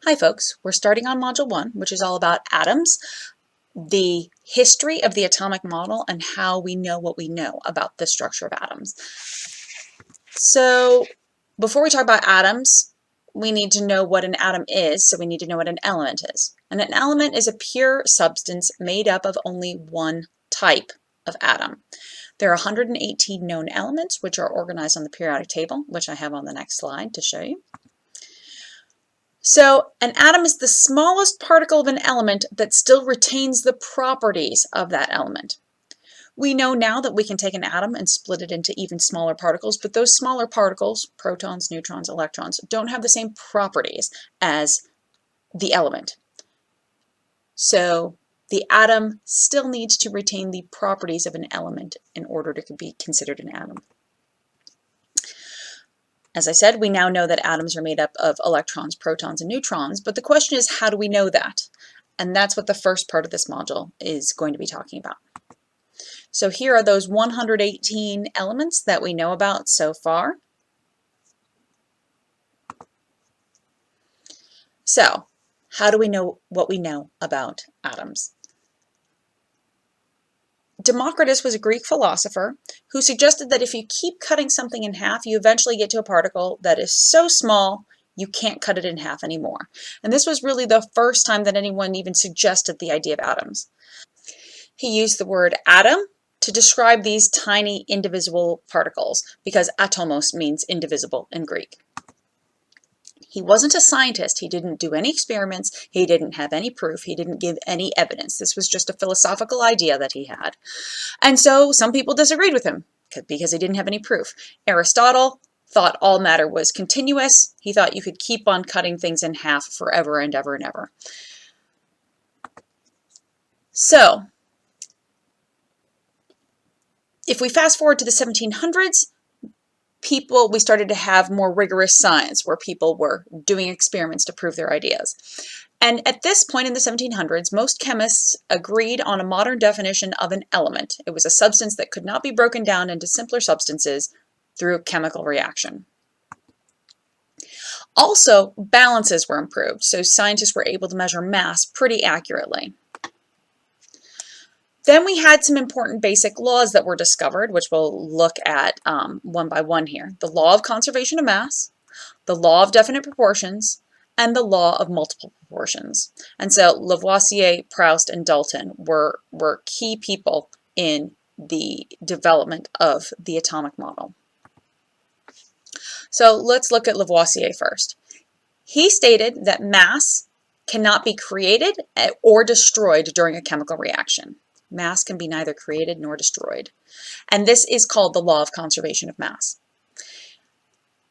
Hi folks, we're starting on Module 1, which is all about atoms, the history of the atomic model, and how we know what we know about the structure of atoms. So before we talk about atoms, we need to know what an atom is, so we need to know what an element is. And an element is a pure substance made up of only one type of atom. There are 118 known elements, which are organized on the periodic table, which I have on the next slide to show you. So an atom is the smallest particle of an element that still retains the properties of that element. We know now that we can take an atom and split it into even smaller particles, but those smaller particles, protons, neutrons, electrons, don't have the same properties as the element. So the atom still needs to retain the properties of an element in order to be considered an atom. As I said, we now know that atoms are made up of electrons, protons, and neutrons, but the question is, how do we know that? And that's what the first part of this module is going to be talking about. So here are those 118 elements that we know about so far. So, how do we know what we know about atoms? Democritus was a Greek philosopher who suggested that if you keep cutting something in half, you eventually get to a particle that is so small you can't cut it in half anymore. And this was really the first time that anyone even suggested the idea of atoms. He used the word atom to describe these tiny indivisible particles because atomos means indivisible in Greek. He wasn't a scientist. He didn't do any experiments. He didn't have any proof. He didn't give any evidence. This was just a philosophical idea that he had. And so some people disagreed with him because he didn't have any proof. Aristotle thought all matter was continuous. He thought you could keep on cutting things in half forever and ever and ever. So if we fast forward to the 1700s, we started to have more rigorous science where people were doing experiments to prove their ideas. And at this point in the 1700s, most chemists agreed on a modern definition of an element. It was a substance that could not be broken down into simpler substances through a chemical reaction. Also, balances were improved, so scientists were able to measure mass pretty accurately. Then we had some important basic laws that were discovered, which we'll look at one by one here. The law of conservation of mass, the law of definite proportions, and the law of multiple proportions. And so Lavoisier, Proust, and Dalton were key people in the development of the atomic model. So let's look at Lavoisier first. He stated that mass cannot be created or destroyed during a chemical reaction. Mass can be neither created nor destroyed. And this is called the law of conservation of mass.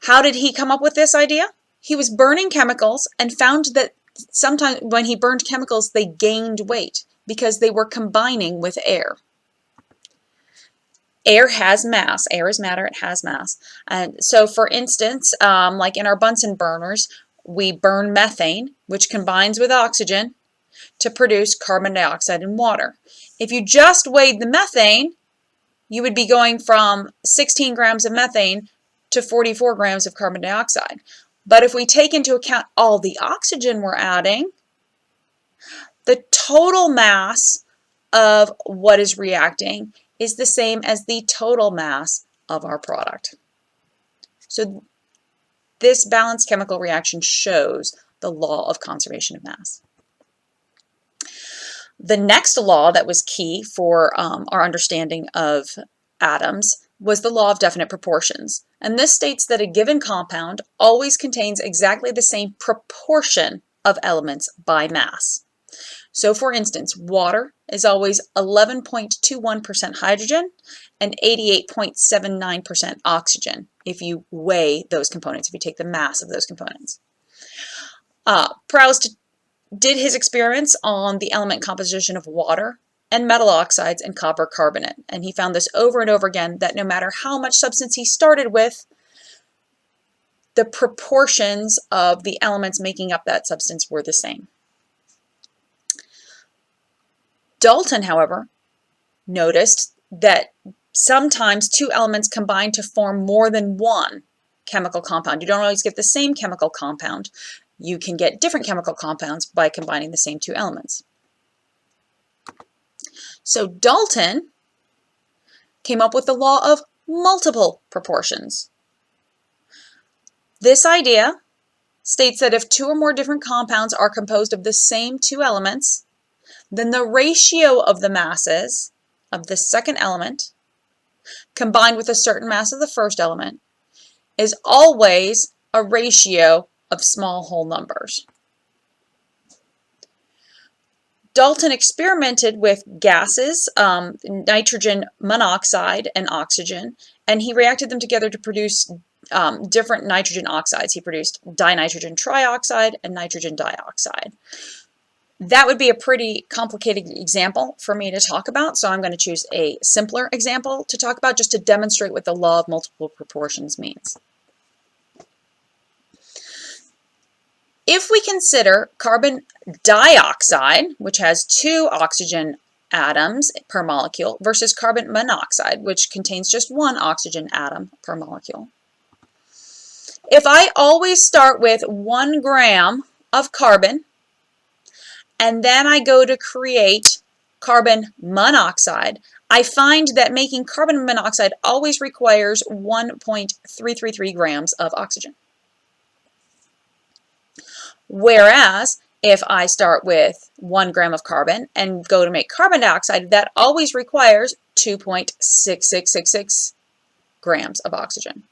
How did he come up with this idea? He was burning chemicals and found that sometimes when he burned chemicals, they gained weight because they were combining with air. Air has mass. Air is matter. It has mass. And so, for instance, like in our Bunsen burners, we burn methane, which combines with oxygen to produce carbon dioxide and water. If you just weighed the methane, you would be going from 16 grams of methane to 44 grams of carbon dioxide. But if we take into account all the oxygen we're adding, the total mass of what is reacting is the same as the total mass of our product. So this balanced chemical reaction shows the law of conservation of mass. The next law that was key for our understanding of atoms was the law of definite proportions. And this states that a given compound always contains exactly the same proportion of elements by mass. So for instance, water is always 11.21% hydrogen and 88.79% oxygen if you weigh those components, if you take the mass of those components. Proust did his experiments on the element composition of water and metal oxides and copper carbonate. And he found this over and over again, that no matter how much substance he started with, the proportions of the elements making up that substance were the same. Dalton, however, noticed that sometimes two elements combine to form more than one chemical compound. You don't always get the same chemical compound. you can get different chemical compounds by combining the same two elements. So Dalton came up with the law of multiple proportions. This idea states that if two or more different compounds are composed of the same two elements, then the ratio of the masses of the second element combined with a certain mass of the first element is always a ratio of small whole numbers. Dalton experimented with gases, nitrogen monoxide and oxygen, and he reacted them together to produce different nitrogen oxides. He produced dinitrogen trioxide and nitrogen dioxide. That would be a pretty complicated example for me to talk about, so I'm going to choose a simpler example to talk about just to demonstrate what the law of multiple proportions means. If we consider carbon dioxide, which has 2 oxygen atoms per molecule, versus carbon monoxide, which contains just 1 oxygen atom per molecule. If I always start with 1 gram of carbon, and then I go to create carbon monoxide, I find that making carbon monoxide always requires 1.333 grams of oxygen. Whereas if I start with 1 gram of carbon and go to make carbon dioxide, that always requires 2.6666 grams of oxygen.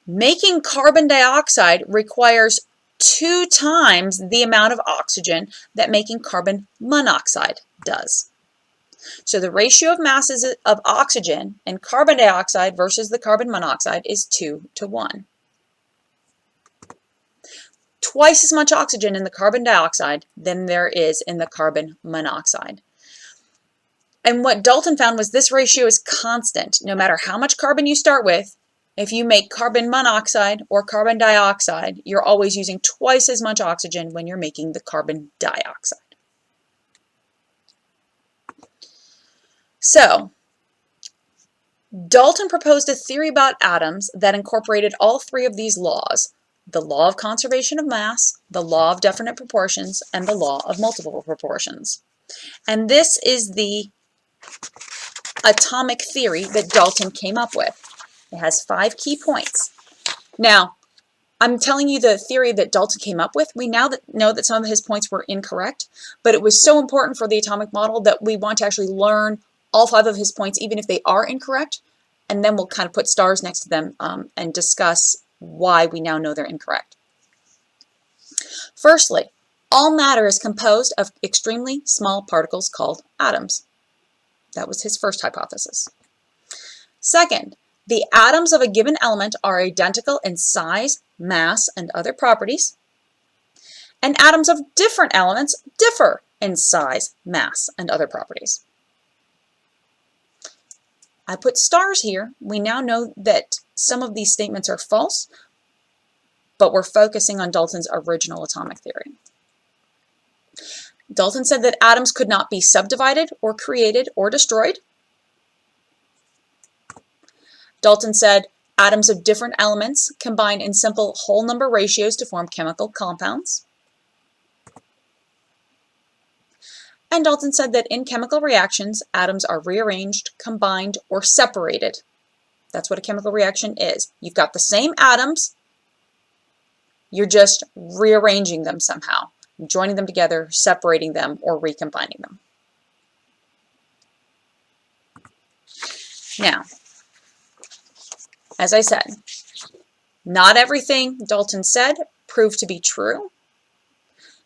Making carbon dioxide requires 2 times the amount of oxygen that making carbon monoxide does. So the ratio of masses of oxygen in carbon dioxide versus the carbon monoxide is 2 to 1. Twice as much oxygen in the carbon dioxide than there is in the carbon monoxide. And what Dalton found was this ratio is constant. No matter how much carbon you start with, if you make carbon monoxide or carbon dioxide, you're always using twice as much oxygen when you're making the carbon dioxide. So, Dalton proposed a theory about atoms that incorporated all 3 of these laws: the law of conservation of mass, the law of definite proportions, and the law of multiple proportions. And this is the atomic theory that Dalton came up with. It has 5 key points. Now, I'm telling you the theory that Dalton came up with. We now know that some of his points were incorrect, but it was so important for the atomic model that we want to actually learn all 5 of his points, even if they are incorrect, and then we'll kind of put stars next to them and discuss why we now know they're incorrect. Firstly, all matter is composed of extremely small particles called atoms. That was his first hypothesis. Second, the atoms of a given element are identical in size, mass, and other properties, and atoms of different elements differ in size, mass, and other properties. I put stars here. We now know that some of these statements are false, but we're focusing on Dalton's original atomic theory. Dalton said that atoms could not be subdivided or created or destroyed. Dalton said atoms of different elements combine in simple whole number ratios to form chemical compounds. And Dalton said that in chemical reactions, atoms are rearranged, combined, or separated. That's what a chemical reaction is. You've got the same atoms, you're just rearranging them somehow, joining them together, separating them, or recombining them. Now, as I said, not everything Dalton said proved to be true.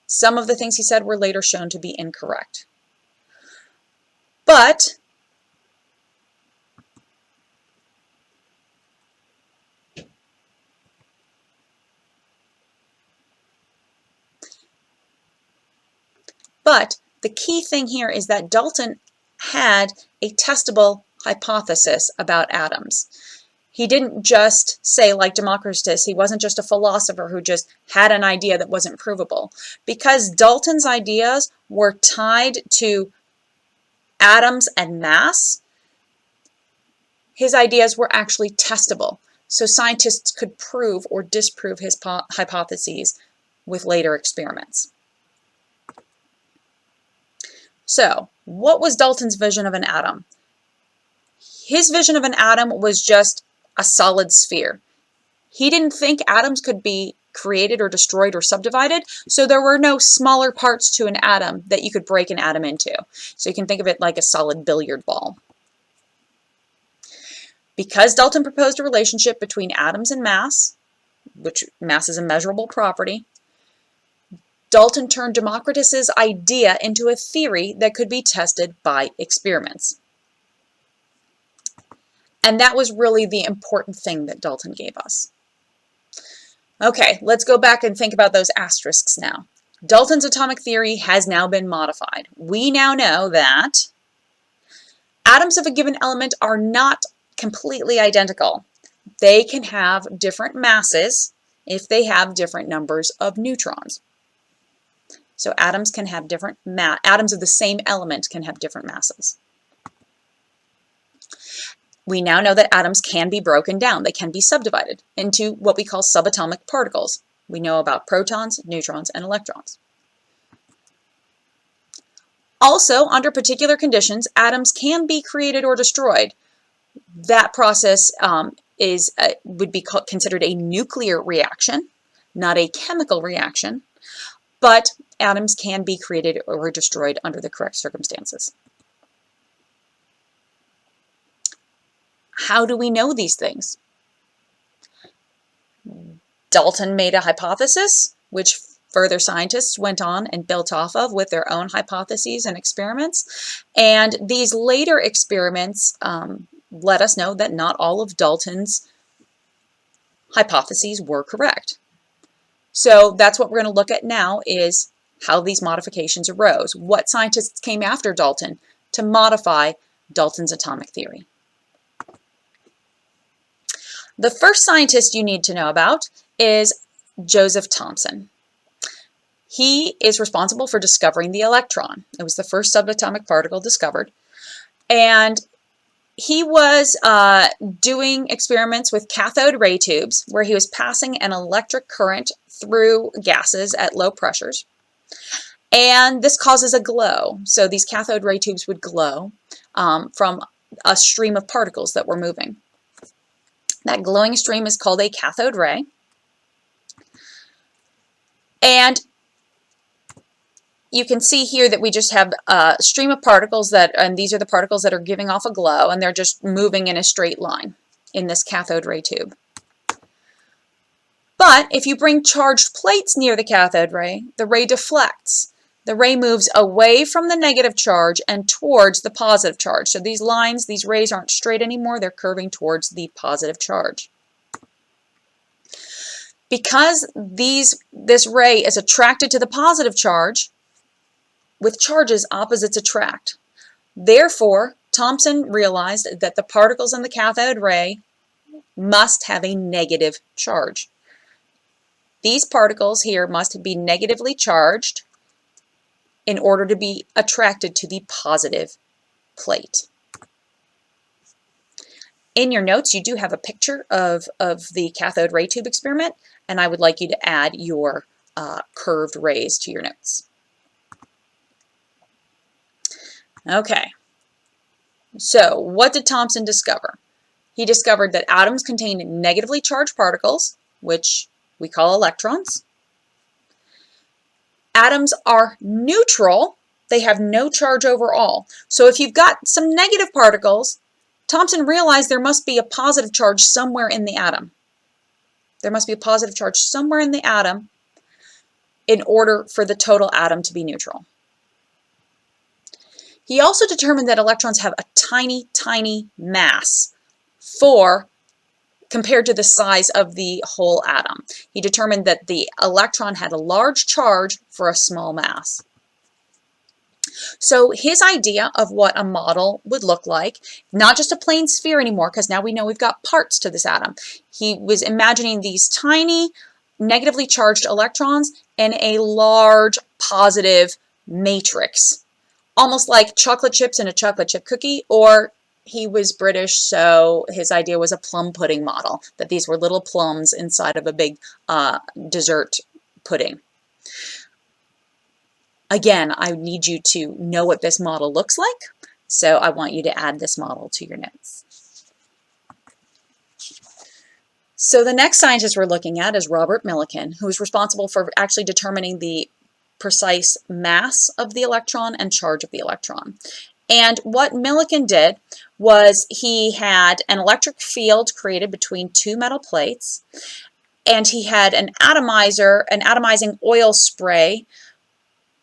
Some of the things he said were later shown to be incorrect. But the key thing here is that Dalton had a testable hypothesis about atoms. He didn't just say, like Democritus, he wasn't just a philosopher who just had an idea that wasn't provable. Because Dalton's ideas were tied to atoms and mass, his ideas were actually testable. so scientists could prove or disprove his hypotheses with later experiments. So, what was Dalton's vision of an atom? His vision of an atom was just a solid sphere. He didn't think atoms could be created or destroyed or subdivided, so there were no smaller parts to an atom that you could break an atom into. So you can think of it like a solid billiard ball. Because Dalton proposed a relationship between atoms and mass, which mass is a measurable property, Dalton turned Democritus's idea into a theory that could be tested by experiments. And that was really the important thing that Dalton gave us. Okay, let's go back and think about those asterisks now. Dalton's atomic theory has now been modified. We now know that atoms of a given element are not completely identical. They can have different masses if they have different numbers of neutrons. So atoms can have different atoms of the same element can have different masses. We now know that atoms can be broken down. They can be subdivided into what we call subatomic particles. We know about protons, neutrons, and electrons. Also, under particular conditions, atoms can be created or destroyed. That process would be considered a nuclear reaction, not a chemical reaction, but atoms can be created or destroyed under the correct circumstances. How do we know these things? Dalton made a hypothesis, which further scientists went on and built off of with their own hypotheses and experiments. And these later experiments let us know that not all of Dalton's hypotheses were correct. So that's what we're going to look at now, is how these modifications arose. What scientists came after Dalton to modify Dalton's atomic theory. The first scientist you need to know about is Joseph Thomson. He is responsible for discovering the electron. It was the first subatomic particle discovered. And he was doing experiments with cathode ray tubes where he was passing an electric current through gases at low pressures. And this causes a glow. So these cathode ray tubes would glow from a stream of particles that were moving. That glowing stream is called a cathode ray. And you can see here that we just have a stream of particles and these are the particles that are giving off a glow, and they're just moving in a straight line in this cathode ray tube. But if you bring charged plates near the cathode ray, the ray deflects. The ray moves away from the negative charge and towards the positive charge. So these lines, these rays aren't straight anymore, they're curving towards the positive charge. Because this ray is attracted to the positive charge, with charges, opposites attract. Therefore, Thomson realized that the particles in the cathode ray must have a negative charge. These particles here must be negatively charged in order to be attracted to the positive plate. In your notes, you do have a picture of the cathode ray tube experiment, and I would like you to add your curved rays to your notes. Okay, so what did Thomson discover? He discovered that atoms contain negatively charged particles, which we call electrons. Atoms are neutral. They have no charge overall. So if you've got some negative particles, Thomson realized there must be a positive charge somewhere in the atom. There must be a positive charge somewhere in the atom in order for the total atom to be neutral. He also determined that electrons have a tiny, tiny mass compared to the size of the whole atom. He determined that the electron had a large charge for a small mass. So his idea of what a model would look like, not just a plain sphere anymore, because now we know we've got parts to this atom. He was imagining these tiny negatively charged electrons in a large positive matrix, almost like chocolate chips in a chocolate chip cookie, or he was British, so his idea was a plum pudding model, that these were little plums inside of a big dessert pudding. Again, I need you to know what this model looks like, so I want you to add this model to your notes. So the next scientist we're looking at is Robert Millikan, who is responsible for actually determining the precise mass of the electron and charge of the electron. And what Millikan did was he had an electric field created between two metal plates, and he had an atomizer, an atomizing oil spray,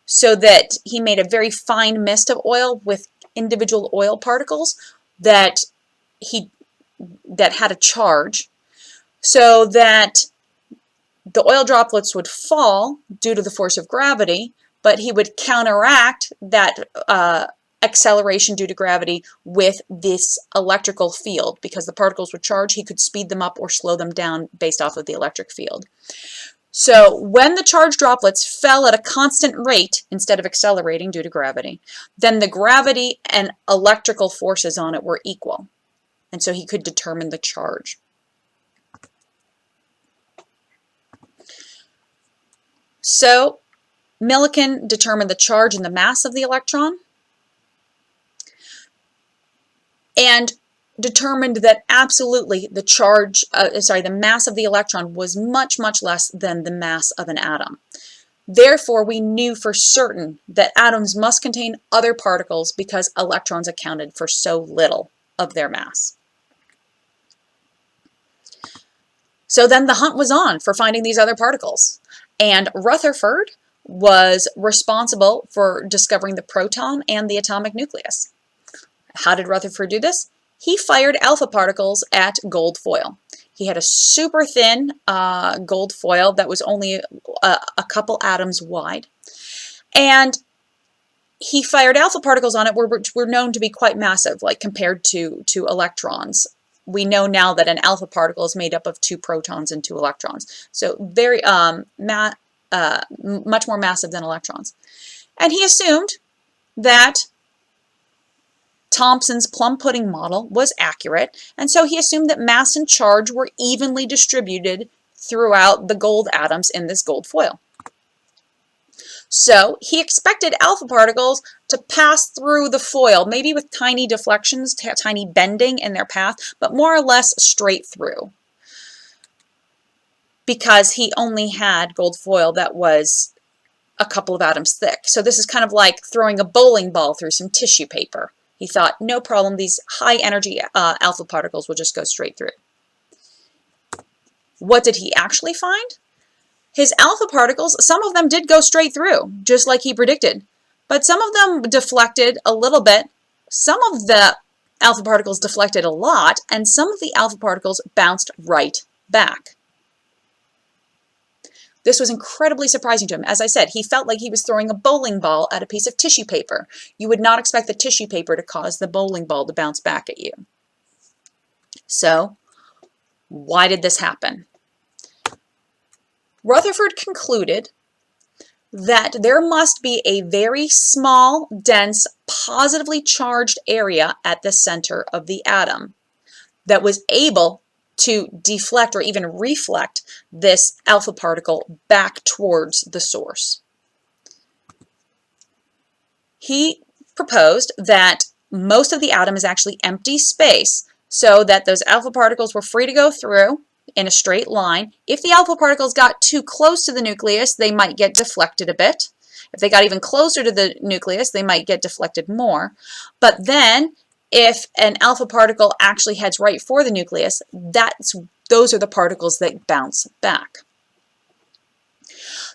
so that he made a very fine mist of oil with individual oil particles that had a charge, so that the oil droplets would fall due to the force of gravity, but he would counteract that acceleration due to gravity with this electrical field. Because the particles would charge, he could speed them up or slow them down based off of the electric field. So when the charged droplets fell at a constant rate instead of accelerating due to gravity, then the gravity and electrical forces on it were equal. And so he could determine the charge. So Millikan determined the charge and the mass of the electron, and determined that absolutely the the mass of the electron was much, much less than the mass of an atom. Therefore, we knew for certain that atoms must contain other particles because electrons accounted for so little of their mass. So then the hunt was on for finding these other particles, and Rutherford was responsible for discovering the proton and the atomic nucleus. How did Rutherford do this? He fired alpha particles at gold foil. He had a super thin gold foil that was only a couple atoms wide, and he fired alpha particles on it which were known to be quite massive, like compared to electrons. We know now that an alpha particle is made up of 2 protons and 2 electrons, so very much more massive than electrons. And he assumed that Thomson's plum pudding model was accurate, and so he assumed that mass and charge were evenly distributed throughout the gold atoms in this gold foil. So he expected alpha particles to pass through the foil, maybe with tiny deflections, tiny bending in their path, but more or less straight through, because he only had gold foil that was a couple of atoms thick. So this is kind of like throwing a bowling ball through some tissue paper. He thought, no problem, these high energy alpha particles will just go straight through. What did he actually find? His alpha particles, some of them did go straight through, just like he predicted, but some of them deflected a little bit. Some of the alpha particles deflected a lot, and some of the alpha particles bounced right back. This was incredibly surprising to him. As I said, he felt like he was throwing a bowling ball at a piece of tissue paper. You would not expect the tissue paper to cause the bowling ball to bounce back at you. So, why did this happen? Rutherford concluded that there must be a very small, dense, positively charged area at the center of the atom that was able to deflect or even reflect this alpha particle back towards the source. He proposed that most of the atom is actually empty space, so that those alpha particles were free to go through in a straight line. If the alpha particles got too close to the nucleus, they might get deflected a bit. If they got even closer to the nucleus, they might get deflected more. But then, if an alpha particle actually heads right for the nucleus, those are the particles that bounce back.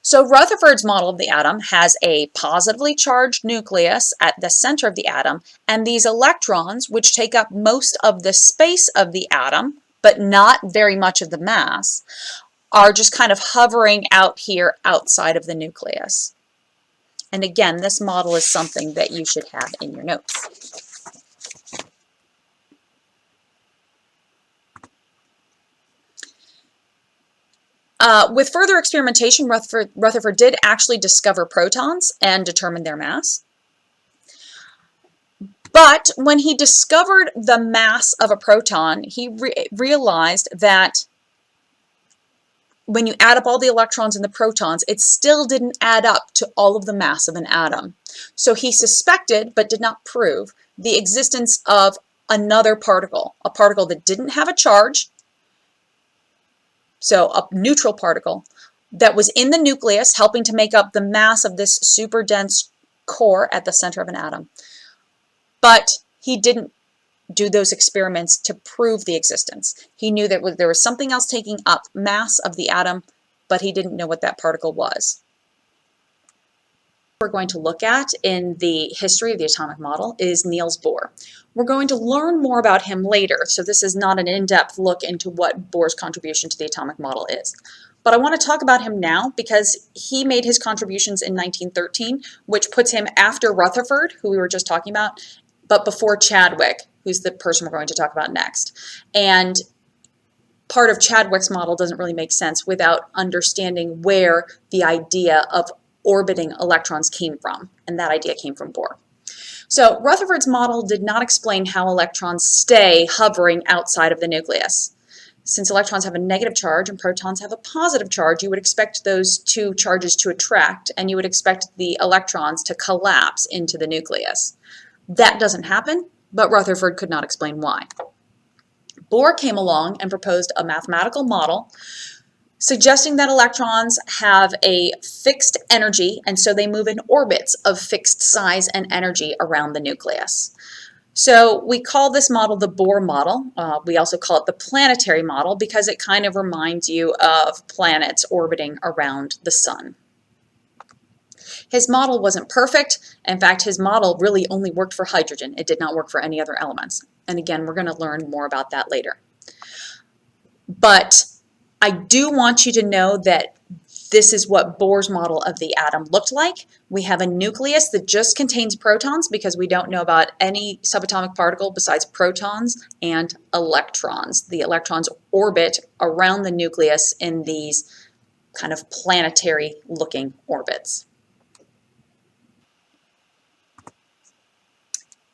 So Rutherford's model of the atom has a positively charged nucleus at the center of the atom, and these electrons, which take up most of the space of the atom, but not very much of the mass, are just kind of hovering out here outside of the nucleus. And again, this model is something that you should have in your notes. With further experimentation, Rutherford did actually discover protons and determine their mass. But when he discovered the mass of a proton, he realized that when you add up all the electrons and the protons, it still didn't add up to all of the mass of an atom. So he suspected, but did not prove, the existence of another particle, a particle that didn't have a charge, so a neutral particle, that was in the nucleus, helping to make up the mass of this super dense core at the center of an atom. But he didn't do those experiments to prove the existence. He knew that there was something else taking up mass of the atom, but he didn't know what that particle was. What we're going to look at in the history of the atomic model is Niels Bohr. We're going to learn more about him later, so this is not an in-depth look into what Bohr's contribution to the atomic model is. But I want to talk about him now because he made his contributions in 1913, which puts him after Rutherford, who we were just talking about, but before Chadwick, who's the person we're going to talk about next. And part of Chadwick's model doesn't really make sense without understanding where the idea of orbiting electrons came from, and that idea came from Bohr. So Rutherford's model did not explain how electrons stay hovering outside of the nucleus. Since electrons have a negative charge and protons have a positive charge, you would expect those two charges to attract, and you would expect the electrons to collapse into the nucleus. That doesn't happen, but Rutherford could not explain why. Bohr came along and proposed a mathematical model suggesting that electrons have a fixed energy, and so they move in orbits of fixed size and energy around the nucleus. So we call this model the Bohr model. We also call it the planetary model because it kind of reminds you of planets orbiting around the sun. His model wasn't perfect. In fact, his model really only worked for hydrogen. It did not work for any other elements. And again, we're going to learn more about that later. But I do want you to know that this is what Bohr's model of the atom looked like. We have a nucleus that just contains protons because we don't know about any subatomic particle besides protons and electrons. The electrons orbit around the nucleus in these kind of planetary looking orbits.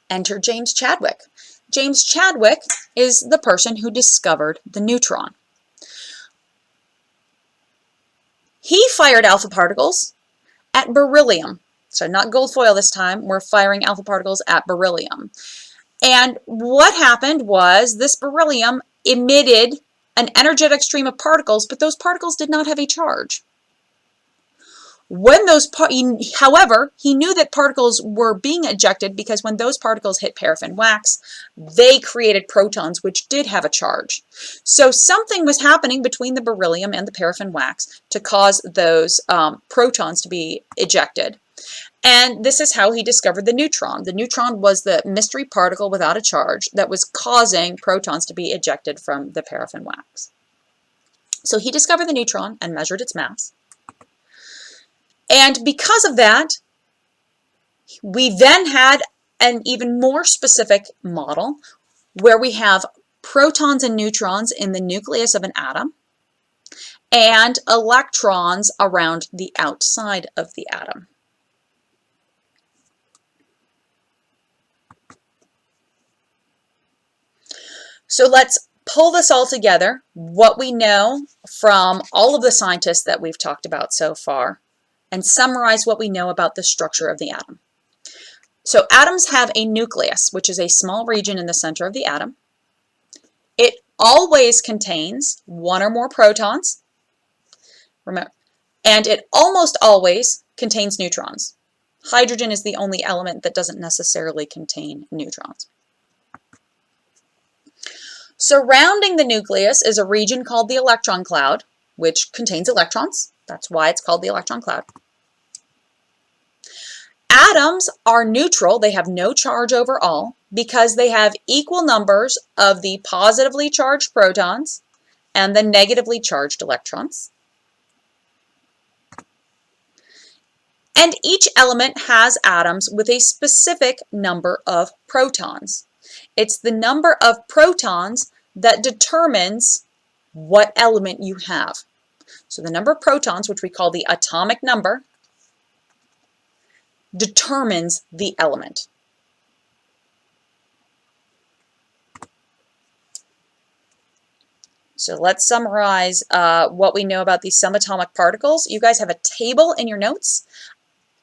Enter James Chadwick. James Chadwick is the person who discovered the neutron. He fired alpha particles at beryllium. So not gold foil this time, we're firing alpha particles at beryllium. And what happened was this beryllium emitted an energetic stream of particles, but those particles did not have a charge. However, he knew that particles were being ejected because when those particles hit paraffin wax, they created protons which did have a charge. So something was happening between the beryllium and the paraffin wax to cause those protons to be ejected. And this is how he discovered the neutron. The neutron was the mystery particle without a charge that was causing protons to be ejected from the paraffin wax. So he discovered the neutron and measured its mass. And because of that, we then had an even more specific model where we have protons and neutrons in the nucleus of an atom and electrons around the outside of the atom. So let's pull this all together, what we know from all of the scientists that we've talked about so far, and summarize what we know about the structure of the atom. So atoms have a nucleus, which is a small region in the center of the atom. It always contains one or more protons, remember, and it almost always contains neutrons. Hydrogen is the only element that doesn't necessarily contain neutrons. Surrounding the nucleus is a region called the electron cloud, which contains electrons. That's why it's called the electron cloud. Atoms are neutral. They have no charge overall because they have equal numbers of the positively charged protons and the negatively charged electrons. And each element has atoms with a specific number of protons. It's the number of protons that determines what element you have. So the number of protons, which we call the atomic number, determines the element. So let's summarize what we know about these subatomic particles. You guys have a table in your notes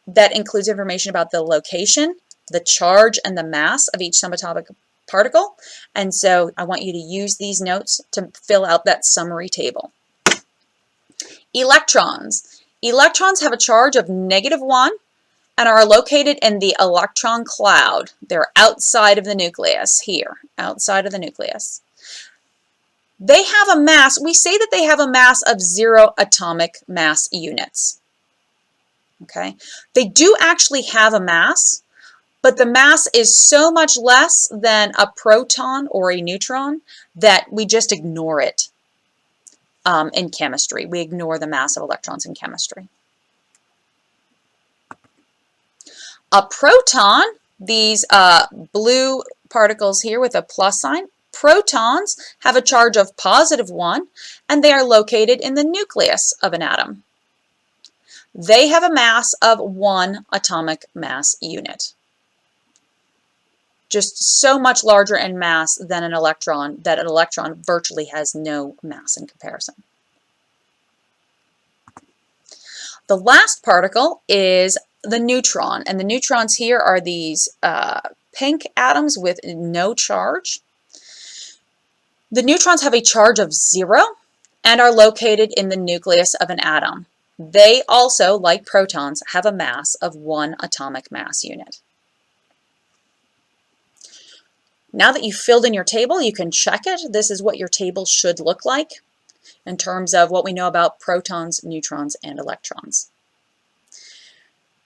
that includes information about the location, the charge, and the mass of each subatomic particle. And so I want you to use these notes to fill out that summary table. Electrons. Electrons have a charge of -1 and are located in the electron cloud. They're outside of the nucleus here, outside of the nucleus. They have a mass, we say that they have a mass of 0 atomic mass units. Okay, they do actually have a mass, but the mass is so much less than a proton or a neutron that we just ignore it in chemistry. We ignore the mass of electrons in chemistry. A proton, these blue particles here with a plus sign, protons have a charge of +1 and they are located in the nucleus of an atom. They have a mass of 1 atomic mass unit. Just so much larger in mass than an electron that an electron virtually has no mass in comparison. The last particle is the neutron, and the neutrons here are these pink atoms with no charge. The neutrons have a charge of 0 and are located in the nucleus of an atom. They also, like protons, have a mass of 1 atomic mass unit. Now that you've filled in your table, you can check it. This is what your table should look like in terms of what we know about protons, neutrons, and electrons.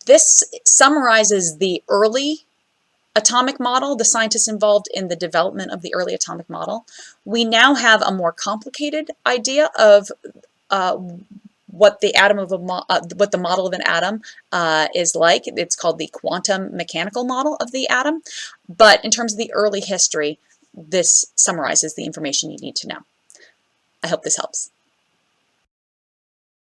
This summarizes the early atomic model, the scientists involved in the development of the early atomic model. We now have a more complicated idea of what the model of an atom is like. It's called the quantum mechanical model of the atom. But in terms of the early history, this summarizes the information you need to know. I hope this helps.